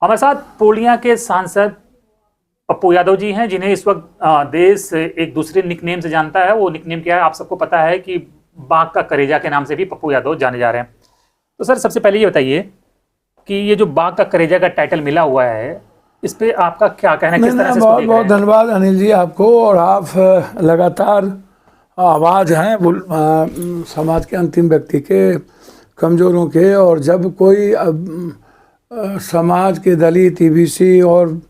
हमारे साथ पूर्णिया के सांसद पप्पू यादव जी हैं, जिन्हें इस वक्त देश एक दूसरे निकनेम से जानता है। वो निकनेम क्या है आप सबको पता है कि बाघ का करेजा के नाम से भी पप्पू यादव जाने जा रहे हैं। तो सर, सबसे पहले ये बताइए कि ये जो बाघ का करेजा का टाइटल मिला हुआ है, इस पे आपका क्या कहना है? किस तरह से बहुत बहुत धन्यवाद अनिल जी आपको। और आप लगातार आवाज़ हैं समाज के अंतिम व्यक्ति के, कमज़ोरों के। और जब कोई समाज के दलित, ईबीसी और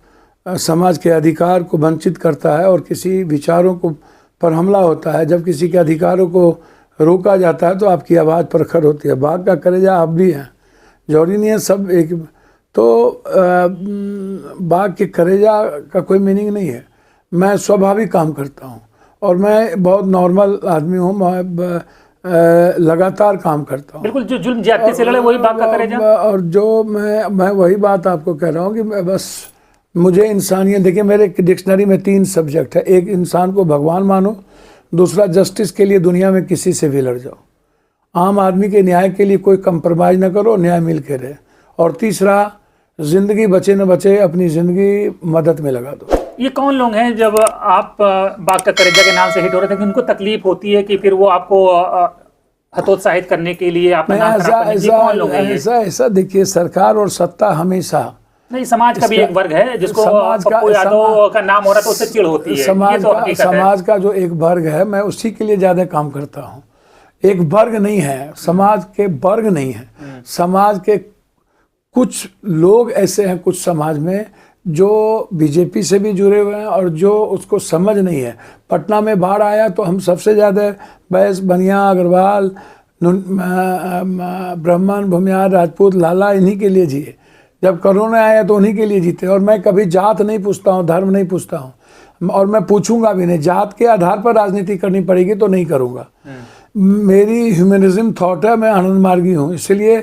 समाज के अधिकार को वंचित करता है और किसी विचारों को पर हमला होता है, जब किसी के अधिकारों को रोका जाता है, तो आपकी आवाज़ प्रखर होती है। बाघ का करेजा आप भी हैं, जरूरी नहीं है सब एक। तो बाघ के करेजा का कोई मीनिंग नहीं है। मैं स्वाभाविक काम करता हूँ और मैं बहुत नॉर्मल आदमी हूँ। मैं लगातार काम करता हूँ। बिल्कुल, जो जुल्म ज्यादती से लड़े वही बाघ का करेजा। और जो मैं वही बात आपको कह रहा हूँ कि मैं बस मुझे इंसानियत, देखिए मेरे डिक्शनरी में 3 सब्जेक्ट है। एक, इंसान को भगवान मानो। दूसरा, जस्टिस के लिए दुनिया में किसी से भी लड़ जाओ। आम आदमी के न्याय के लिए कोई कंप्रोमाइज़ ना करो, न्याय मिल के रहे। और तीसरा, ज़िंदगी बचे न बचे, अपनी ज़िंदगी मदद में लगा दो। ये कौन लोग हैं जब आप बाघ का करेजा के नाम से हिट हो रहे थे, उनको तकलीफ होती है कि फिर वो आपको हतोत्साहित करने के लिए अपना नाम खराब करने के लिए कौन लोग हैं? ऐसा देखिए, सरकार और सत्ता हमेशा नहीं, समाज का भी एक वर्ग है जिसको पप्पू यादव का नाम हो रहा है तो उससे चिढ़ होती है। समाज का जो एक वर्ग है, मैं उसी के लिए ज़्यादा काम करता हूँ। एक वर्ग नहीं है, समाज के वर्ग नहीं है। समाज के कुछ लोग ऐसे हैं, कुछ समाज में, जो बीजेपी से भी जुड़े हुए हैं और जो उसको समझ नहीं है। पटना में बाढ़ आया तो हम सबसे ज़्यादा बैस, बनिया, अग्रवाल, ब्राह्मण, भूमियार, राजपूत, लाला, इन्हीं के लिए जिए। जब कोरोना आया तो उन्हीं के लिए जीते। और मैं कभी जात नहीं पूछता हूँ, धर्म नहीं पूछता हूँ, और मैं पूछूंगा भी नहीं। जात के आधार पर राजनीति करनी पड़ेगी तो नहीं करूँगा। मेरी ह्यूमनिज्म थॉट है, मैं आनंद मार्गी हूँ, इसलिए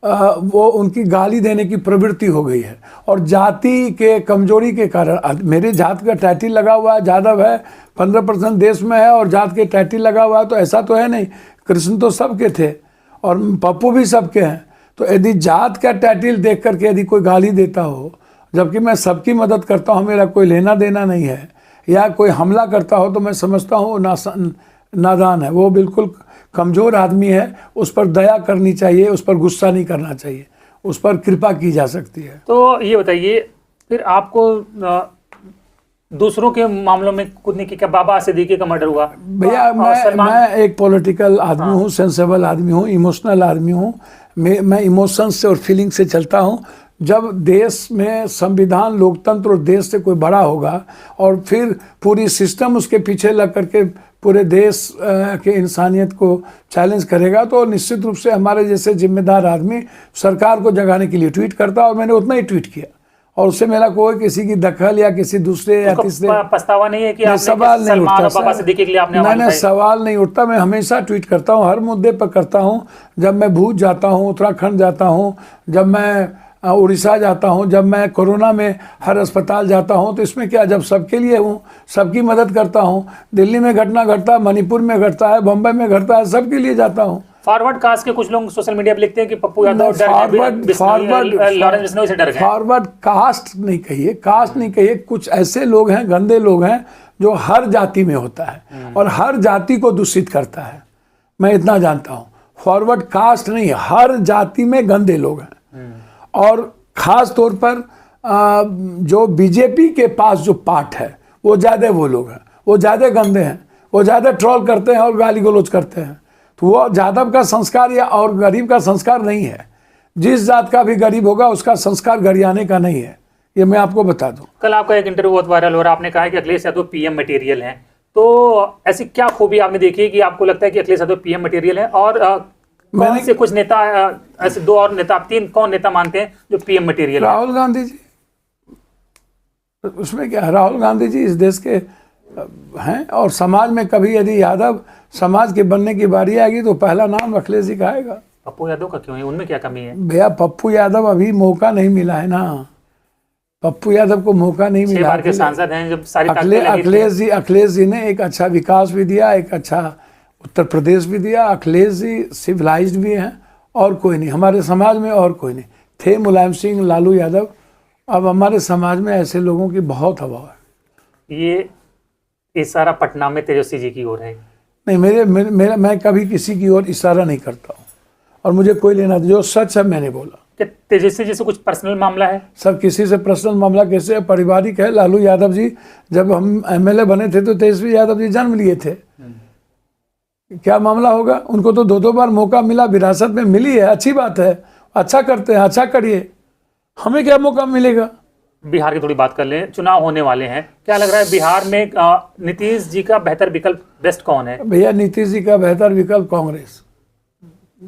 वो उनकी गाली देने की प्रवृत्ति हो गई है। और जाति के कमजोरी के कारण मेरे जात का टाइटल लगा हुआ है, यादव है, 15% देश में है और जात के टाइटल लगा हुआ है, तो ऐसा तो है नहीं। कृष्ण तो सबके थे और पप्पू भी सबके हैं। तो यदि जात का टाइटल देख करके यदि कोई गाली देता हो, जबकि मैं सबकी मदद करता हूँ, मेरा कोई लेना देना नहीं है, या कोई हमला करता हो, तो मैं समझता हूँ नादान है, वो बिल्कुल कमज़ोर आदमी है। उस पर दया करनी चाहिए, उस पर गुस्सा नहीं करना चाहिए, उस पर कृपा की जा सकती है। तो ये बताइए, फिर आपको दूसरों के मामलों में कूदने की क्या? बाबा सिद्दीकी का मर्डर हुआ भैया, मैं एक पॉलिटिकल आदमी हूँ, सेंसेबल आदमी हूँ, इमोशनल आदमी हूँ। मैं इमोशन से और फीलिंग से चलता हूँ। जब देश में संविधान, लोकतंत्र और देश से कोई बड़ा होगा और फिर पूरी सिस्टम उसके पीछे लग करके पूरे देश के इंसानियत को चैलेंज करेगा, तो निश्चित रूप से हमारे जैसे जिम्मेदार आदमी सरकार को जगाने के लिए ट्वीट करता। और मैंने उतना ही ट्वीट किया, और उससे मेरा कोई किसी की दखल या किसी दूसरे या तीसरे पछतावा नहीं है कि आपने सवाल नहीं उठता। बाबा सिद्दीकी के लिए आपने नहीं, सवाल नहीं उठता। मैं हमेशा ट्वीट करता हूँ, हर मुद्दे पर करता हूँ। जब मैं भूज जाता हूँ, उत्तराखंड जाता हूँ, जब मैं उड़ीसा जाता हूँ, जब मैं कोरोना में हर अस्पताल जाता हूँ, तो इसमें क्या, जब सबके लिए हूँ, सबकी मदद करता हूँ। दिल्ली में घटना घटता है, मणिपुर में घटता है, बम्बई में घटता है, सबके लिए जाता हूँ। फॉरवर्ड कास्ट के कुछ लोग सोशल मीडिया पे लिखते हैं कि पप्पू यादव फॉरवर्ड कास्ट नहीं कहिए, कास्ट नहीं कहिए। कुछ ऐसे लोग हैं, गंदे लोग हैं, जो हर जाति में होता है और हर जाति को दूषित करता है। मैं इतना जानता हूँ। फॉरवर्ड कास्ट नहीं, हर जाति में गंदे लोग हैं। और ख़ास तौर पर जो बीजेपी के पास जो पार्ट है, वो ज़्यादा वो लोग हैं, वो ज़्यादा गंदे हैं, वो ज़्यादा ट्रोल करते हैं और गाली गलौज करते हैं। तो वो यादव का संस्कार या और गरीब का संस्कार नहीं है। जिस जात का भी गरीब होगा उसका संस्कार गरियाने का नहीं है, ये मैं आपको बता दूं। कल आपका एक इंटरव्यू बहुत वायरल हो रहा है, आपने कहा कि अखिलेश यादव पीएम मटेरियल हैं। तो ऐसी क्या खूबी आपने देखी कि आपको लगता है कि अखिलेश यादव पीएम मटेरियल है? और कौन से कुछ नेता, ऐसे 2 और नेता, 3 कौन नेता मानते हैं जो पीएम मटेरियल? राहुल गांधी जी, उसमें क्या, राहुल गांधी जी इस देश के हैं। और समाज में कभी यदि यादव समाज के बनने की बारी आएगी तो पहला नाम अखिलेश जी का आएगा। पप्पू यादव का क्यों है? उनमें क्या कमी है? भैया, पप्पू यादव अभी मौका नहीं मिला है ना। पप्पू यादव को मौका नहीं मिला। 6 बार के सांसद हैं, जब सारी अखिलेश जी ने एक अच्छा विकास भी दिया, एक अच्छा उत्तर प्रदेश भी दिया। अखिलेश जी सिविलाइज्ड भी हैं, और कोई नहीं हमारे समाज में, और कोई नहीं थे। मुलायम सिंह, लालू यादव अब हमारे समाज में ऐसे लोगों की बहुत हवा है। ये इशारा पटना में तेजस्वी जी की ओर है। नहीं, मेरा मैं कभी किसी की ओर इशारा नहीं करता हूँ, और मुझे कोई लेना, जो सच है मैंने बोला। कि तेजस्वी जी से कुछ पर्सनल मामला है? सर, किसी से पर्सनल मामला कैसे? पारिवारिक है। लालू यादव जी जब हम एमएलए बने थे तो तेजस्वी यादव जी जन्म लिए थे। क्या मामला होगा? उनको तो 2-2 बार मौका मिला, विरासत में मिली है, अच्छी बात है, अच्छा करते हैं, अच्छा करिए, हमें क्या मौका मिलेगा? बिहार की थोड़ी बात कर लें, चुनाव होने वाले हैं, क्या लग रहा है बिहार में नीतीश जी का बेहतर विकल्प बेस्ट कौन है? भैया, नीतीश जी का बेहतर विकल्प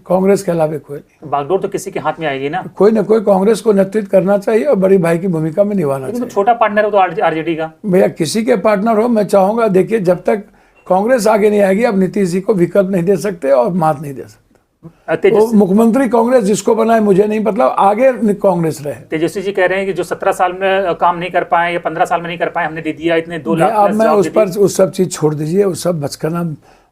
कांग्रेस के अलावा कोई नहीं। बागडोर तो किसी के हाथ में आएगी ना? कोई ना कोई कांग्रेस को नेतृत्व करना चाहिए और बड़ी भाई की भूमिका में निभाना लेकिन चाहिए। तो छोटा पार्टनर हो तो आरजेडी का। भैया, किसी के पार्टनर हो, मैं चाहूंगा, देखिए, जब तक कांग्रेस आगे नहीं आएगी, अब नीतीश जी को विकल्प नहीं दे सकते और मात नहीं दे सकते। वो मुख्यमंत्री कांग्रेस जिसको बनाए मुझे नहीं, मतलब आगे कांग्रेस रहे। तेजस्वी जी कह रहे हैं कि जो 17 साल में काम नहीं कर पाए या 15 साल में नहीं कर पाए, हमने दे दिया इतने 2 लाख। अब मैं उस पर उस सब चीज छोड़ दीजिए, उस सब बचकाना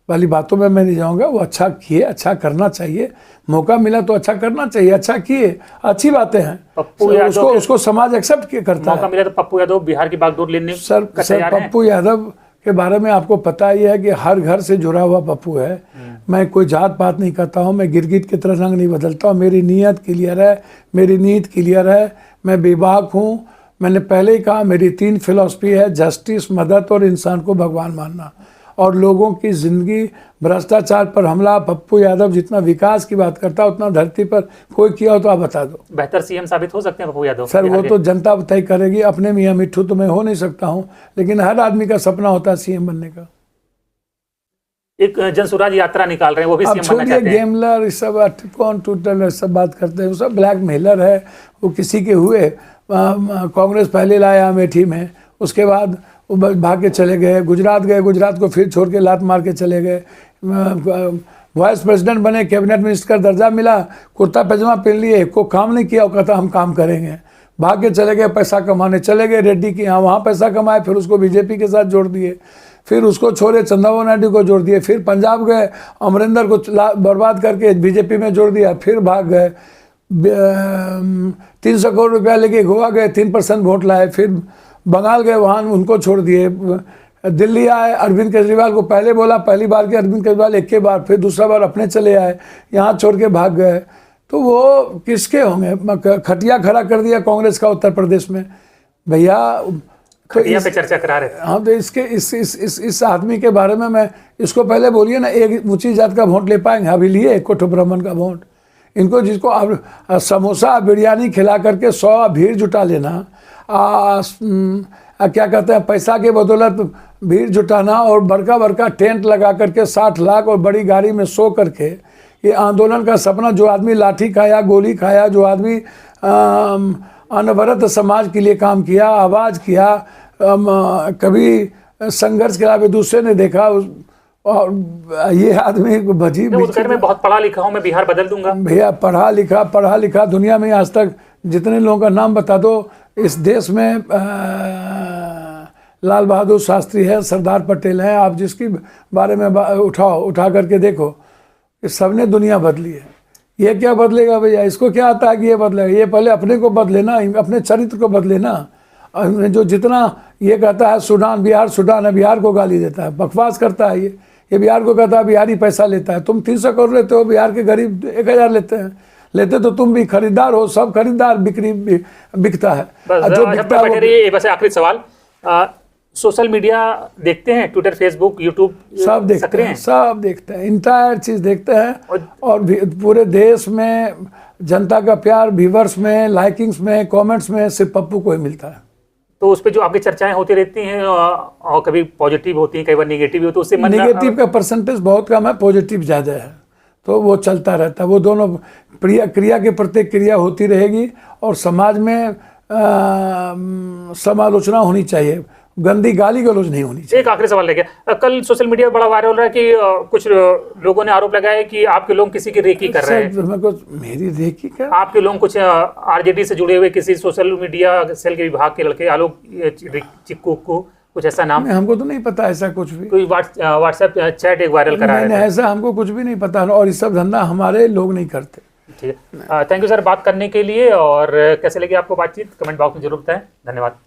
वाली बातों में मैं नहीं जाऊंगा। वो अच्छा किए, अच्छा करना चाहिए, मौका मिला तो अच्छा करना चाहिए, अच्छा किए, अच्छी बातें हैं। पप्पू यादव उसको समाज एक्सेप्ट करता है। मौका मिला तो पप्पू यादव बिहार की बागडोर लेने सर, पप्पू यादव के बारे में आपको पता ही है कि हर घर से जुड़ा हुआ पप्पू है। मैं कोई जात पात नहीं करता हूँ, मैं गिरगिट की तरह रंग नहीं बदलता हूँ। मेरी नीयत क्लियर है, मेरी नीयत क्लियर है। मैं बेबाक हूँ। मैंने पहले ही कहा, मेरी 3 फिलॉसफी है: जस्टिस, मदद और इंसान को भगवान मानना। और लोगों की जिंदगी भ्रष्टाचार पर हमला। पप्पू यादव जितना विकास की बात करता है उतना धरती पर कोई किया हो तो आप बता दो। बेहतर सीएम साबित हो सकते हैं पप्पू यादव? सर, वो तो जनता तय करेगी। अपने मियाँ मिट्ठू तो मैं हो नहीं सकता हूँ, लेकिन हर आदमी का सपना होता है सीएम बनने का। एक जनसुराज यात्रा निकाल रहे हैं, वो भी सीएम बनना चाहते हैं। गेमलर, सब कौन टूटल, सब बात करते हैं, वो सब ब्लैक मेलर है। वो किसी के हुए, कांग्रेस पहले लाया अमेठी में, उसके बाद वो भाग के चले गए, गुजरात गए, गुजरात को फिर छोड़ के लात मार के चले गए। वाइस प्रेसिडेंट बने, कैबिनेट मिनिस्टर का दर्जा मिला, कुर्ता पैजामा पहन लिए, को काम नहीं किया, वो कहता हम काम करेंगे। भाग के चले गए, पैसा कमाने चले गए रेड्डी के यहाँ, वहाँ पैसा कमाए, फिर उसको बीजेपी के साथ जोड़ दिए, फिर उसको छोड़े चंद्रबाबू नायडू को जोड़ दिए, फिर पंजाब गए, अमरिंदर को बर्बाद करके बीजेपी में जोड़ दिया, फिर भाग गए, 300 करोड़ रुपया लेके गोवा गए, 3% वोट लाए, फिर बंगाल गए, वहाँ उनको छोड़ दिए। दिल्ली आए, अरविंद केजरीवाल को पहले बोला, पहली बार के अरविंद केजरीवाल एक के बार, फिर दूसरा बार अपने चले आए, यहाँ छोड़ के भाग गए। तो वो किसके होंगे? खटिया खड़ा कर दिया कांग्रेस का उत्तर प्रदेश में भैया। तो पे चर्चा करा रहे। हाँ, तो इस आदमी के बारे में मैं, इसको पहले बोलिए ना, एक ऊंची जात का वोट ले पाएंगे? अभी लिए 1 कोटो ब्राह्मण का वोट। इनको, जिसको आप समोसा बिरयानी खिला करके 100 भीड़ जुटा लेना, क्या कहते हैं, पैसा के बदौलत भीड़ जुटाना और बड़का बड़का टेंट लगा करके 60 लाख और बड़ी गाड़ी में सो करके, ये आंदोलन का सपना, जो आदमी लाठी खाया, गोली खाया, जो आदमी अनवरत समाज के लिए काम किया, आवाज़ किया, कभी संघर्ष के अलावा दूसरे ने देखा, और ये आदमी भजी मैं बहुत पढ़ा लिखा हूँ, मैं बिहार बदल दूंगा। भैया, पढ़ा लिखा दुनिया में आज तक जितने लोगों का नाम बता दो इस देश में, लाल बहादुर शास्त्री है, सरदार पटेल हैं, आप जिसकी बारे में उठा करके देखो, कि सबने दुनिया बदली है। ये क्या बदलेगा भैया? इसको क्या आता है कि ये बदलेगा? ये पहले अपने को बदले ना, अपने चरित्र को बदले ना। और जो जितना ये कहता है सुडान, बिहार सुडान है, बिहार को गाली देता है, बकवास करता है। ये बिहार को कहता है बिहारी पैसा लेता है। तुम 300 करोड़ लेते हो, बिहार के गरीब 1000 लेते हैं। लेते तो तुम भी खरीदार हो, सब खरीदार बिकता है। जो बिकता है। बस आखिरी सवाल, सोशल मीडिया देखते हैं? ट्विटर, फेसबुक, यूट्यूब सब देखते हैं, सब देखते हैं, इंटायर चीज देखते हैं। और पूरे देश में जनता का प्यार व्यूअर्स में, लाइकिंग्स में, कमेंट्स में सिर्फ पप्पू को ही मिलता है। तो उस पर जो आपकी चर्चाएं होती रहती हैं, और कभी पॉजिटिव होती हैं, कई बार नेगेटिव भी होती है, उससे नेगेटिव का परसेंटेज बहुत कम है, पॉजिटिव ज़्यादा है, तो वो चलता रहता है। वो दोनों क्रिया के प्रत्येक क्रिया होती रहेगी, और समाज में समालोचना होनी चाहिए, गंदी गाली गलौज नहीं होनी चाहिए। एक आखिरी सवाल लेके, कल सोशल मीडिया पर बड़ा वायरल हो रहा है कि कुछ लोगों ने आरोप लगाया कि आपके लोग किसी की रेकी कर रहे हैं। मेरी रेकी कर? आपके लोग कुछ आरजेडी से जुड़े हुए किसी सोशल मीडिया सेल के विभाग के लड़के, आलोक चिक्कू को, कुछ ऐसा नाम? हमको तो नहीं पता ऐसा कुछ भी। कोई व्हाट्सएप चैट एक वायरल करा है? ऐसा हमको कुछ भी नहीं पता, और ये सब धंधा हमारे लोग नहीं करते। ठीक है, थैंक यू सर बात करने के लिए। और कैसे लगी आपको बातचीत, कमेंट बॉक्स में जरूर बताएं। धन्यवाद।